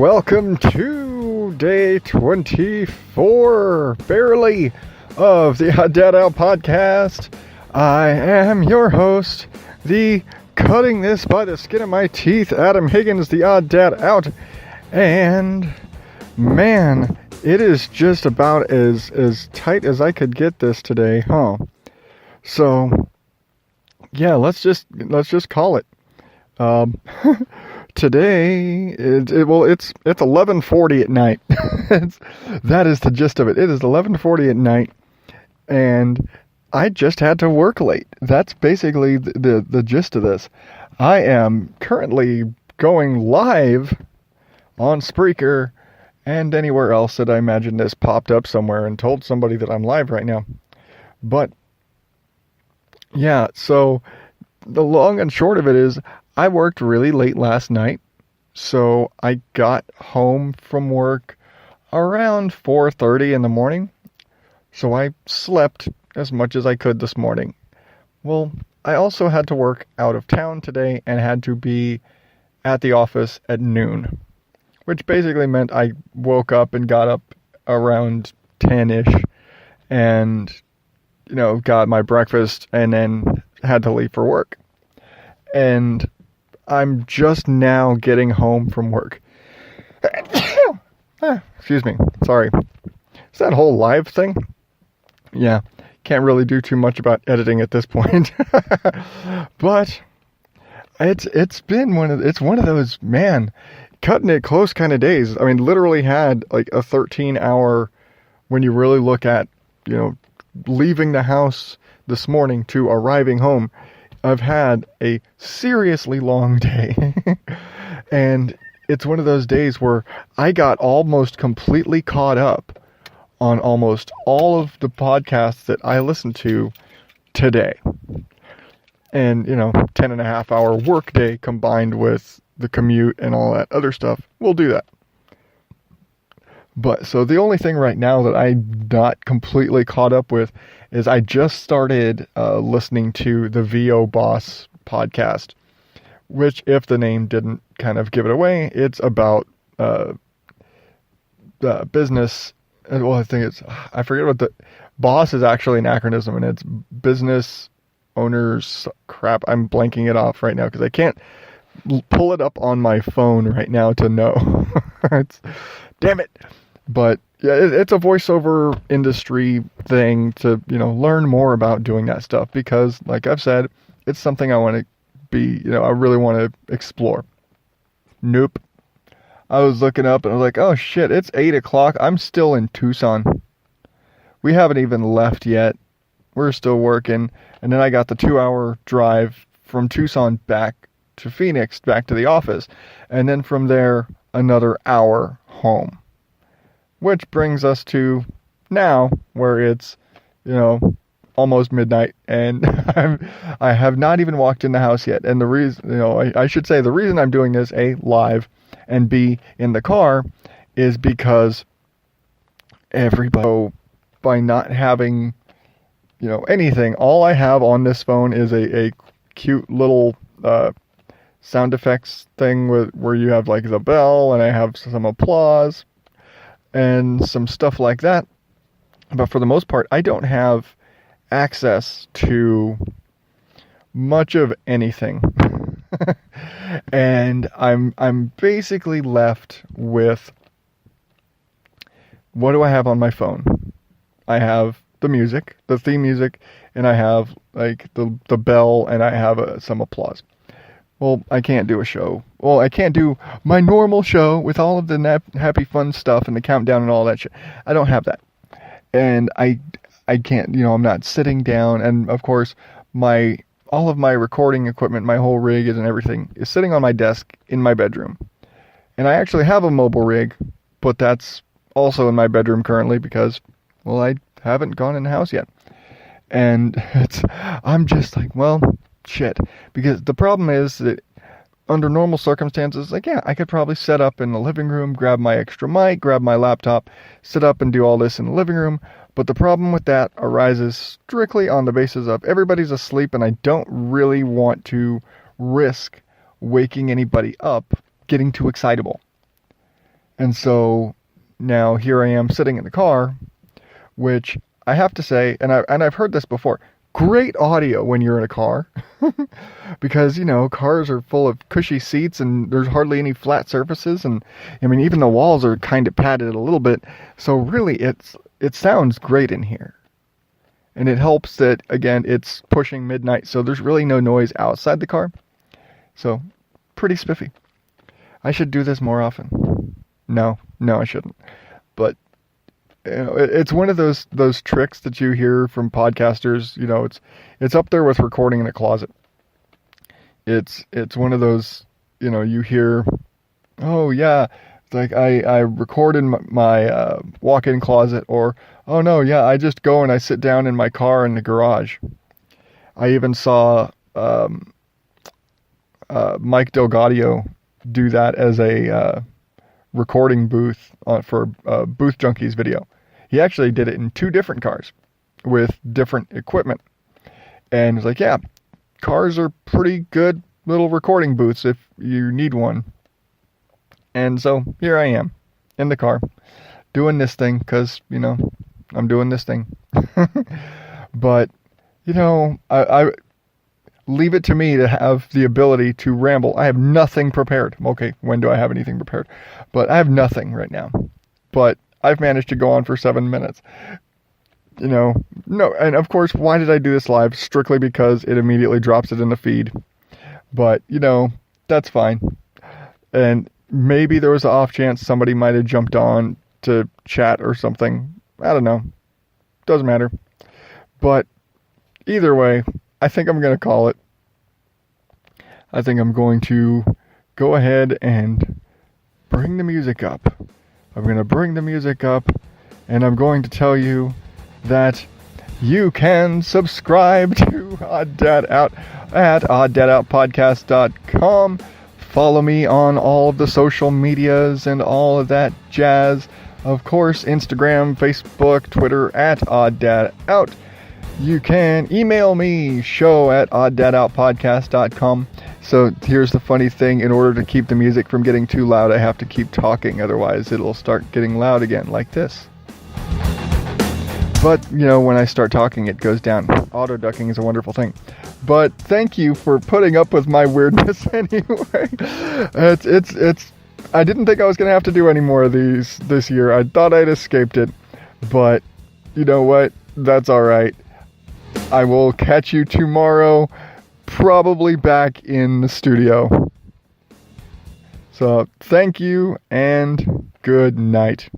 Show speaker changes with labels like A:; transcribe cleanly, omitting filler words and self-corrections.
A: welcome to day 24, barely, of the Odd Dad Out podcast. I am your host, the cutting this by the skin of my teeth, Adam Higgins, the Odd Dad Out. And, man, it is just about as tight as I could get this today, huh? So, yeah, let's just call it. Today, it's 11:40 at night. That is the gist of it. It is 11:40 at night, and I just had to work late. That's basically the gist of this. I am currently going live on Spreaker and anywhere else that I imagine this popped up somewhere and told somebody that I'm live right now. But, yeah, so the long and short of it is I worked really late last night, so I got home from work around 4:30 in the morning, so I slept as much as I could this morning. Well, I also had to work out of town today and had to be at the office at noon, which basically meant I woke up and got up around 10-ish and, got my breakfast and then had to leave for work. And I'm just now getting home from work. Excuse me. Sorry. Is that whole live thing? Yeah. Can't really do too much about editing at this point. But it's one of those, man, cutting it close kind of days. I mean, literally had like a 13-hour, when you really look at, leaving the house this morning to arriving home. I've had a seriously long day, and it's one of those days where I got almost completely caught up on almost all of the podcasts that I listened to today. And, 10.5-hour work day combined with the commute and all that other stuff, we'll do that. But, so the only thing right now that I'm not completely caught up with is I just started listening to the VO Boss podcast, which, if the name didn't kind of give it away, it's about business. Well, I forget what the BOSS is actually an acronym, and it's business owners. Crap, I'm blanking it off right now because I can't pull it up on my phone right now to know. Damn it. But yeah, it's a voiceover industry thing to, learn more about doing that stuff because, like I've said, it's something I want to be, I really want to explore. Nope. I was looking up and I was like, oh shit, it's 8 o'clock. I'm still in Tucson. We haven't even left yet. We're still working. And then I got the 2-hour drive from Tucson back to Phoenix, back to the office. And then from there, another hour home. Which brings us to now, where it's, almost midnight, and I have not even walked in the house yet. And the reason, I should say the reason I'm doing this, A, live, and B, in the car, is because everybody, by not having, anything, all I have on this phone is a cute little sound effects thing where you have like the bell, and I have some applause and some stuff like that. But for the most part, I don't have access to much of anything. And I'm basically left with, what do I have on my phone? I have the music, the theme music, and I have like the bell, and I have some applause. Well, I can't do a show. Well, I can't do my normal show with all of the happy fun stuff and the countdown and all that shit. I don't have that. And I can't, I'm not sitting down. And of course, all of my recording equipment, my whole rig and everything is sitting on my desk in my bedroom. And I actually have a mobile rig, but that's also in my bedroom currently because, well, I haven't gone in the house yet. And I'm just like, well, shit. Because the problem is that under normal circumstances, like, yeah, I could probably set up in the living room, grab my extra mic, grab my laptop, sit up and do all this in the living room. But the problem with that arises strictly on the basis of everybody's asleep, and I don't really want to risk waking anybody up getting too excitable. And so now here I am sitting in the car, which I have to say, and I've heard this before, great audio when you're in a car. Because, cars are full of cushy seats and there's hardly any flat surfaces, and I mean even the walls are kind of padded a little bit. So really it sounds great in here. And it helps that, again, it's pushing midnight, so there's really no noise outside the car. So, pretty spiffy. I should do this more often. No, I shouldn't. But it's one of those tricks that you hear from podcasters. It's up there with recording in a closet. It's one of those, you hear, oh yeah, it's like I record in my walk-in closet, or oh no, yeah, I just go and I sit down in my car in the garage. I even saw Mike Delgadio do that as a recording booth for Booth Junkies video. He actually did it in 2 different cars with different equipment. And it's like, yeah, cars are pretty good little recording booths if you need one. And so here I am in the car doing this thing because, I'm doing this thing. But, I leave it to me to have the ability to ramble. I have nothing prepared. Okay, when do I have anything prepared? But I have nothing right now. But I've managed to go on for 7 minutes. No, and of course, why did I do this live? Strictly because it immediately drops it in the feed. But, that's fine. And maybe there was an off chance somebody might have jumped on to chat or something. I don't know. Doesn't matter. But either way, I think I'm going to call it. I think I'm going to go ahead and bring the music up. I'm going to bring the music up, and I'm going to tell you that you can subscribe to Odd Dad Out at oddadoutpodcast.com. Follow me on all of the social medias and all of that jazz. Of course, Instagram, Facebook, Twitter at Odd Dad Out. You can email me, show@oddadoutpodcast.com. So here's the funny thing. In order to keep the music from getting too loud, I have to keep talking. Otherwise, it'll start getting loud again, like this. But, when I start talking, it goes down. Auto ducking is a wonderful thing. But thank you for putting up with my weirdness anyway. It's. I didn't think I was going to have to do any more of these this year. I thought I'd escaped it. But, you know what? That's all right. I will catch you tomorrow, probably back in the studio. So, thank you and good night.